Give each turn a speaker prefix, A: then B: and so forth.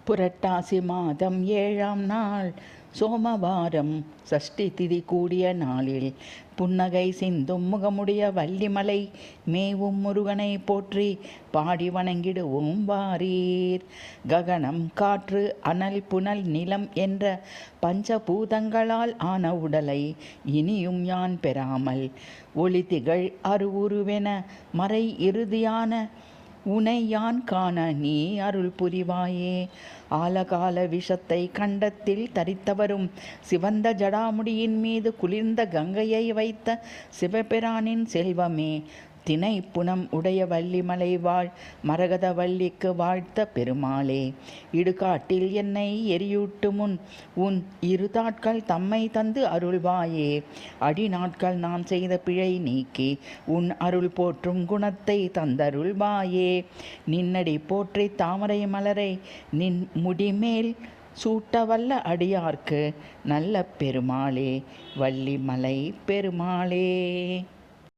A: புரட்டாசி மாதம் 7ஆம் நாள் சோமவாரம் சஷ்டி திதி கூடிய நாளில் புன்னகை சிந்தும் முகமுடைய வள்ளிமலை மேவும் முருகனை போற்றி பாடி வணங்கிடுவோம் வாரீர். ககனம் காற்று அனல் புனல் நிலம் என்ற பஞ்சபூதங்களால் ஆன உடலை இனியும் யான் பெறாமல் ஒளி திகழ் அருவுருவென மறை இறுதியான உனை யான் காண நீ அருள் புரிவாயே. ஆலகால விஷத்தை கண்டத்தில் தரித்தவரும் சிவந்த ஜடாமுடியின் மீது குளிர்ந்த கங்கையை வைத்த சிவபிரானின் செல்வமே, தினை புனம் உடைய வள்ளிமலை வாழ் மரகத வள்ளிக்கு வாழ்த்த பெருமாளே, இடுகாட்டில் என்னை எரியூட்டு முன் உன் இருதாட்கள் தம்மை தந்து அருள்வாயே. அடி நாட்கள் நான் செய்த பிழை நீக்கி உன் அருள் போற்றும் குணத்தை தந்தருள்வாயே. நின்னடி போற்றி தாமரை மலரை நின் முடிமேல் சூட்டவல்ல அடியார்க்கு நல்ல பெருமாளே, வள்ளிமலை பெருமாளே.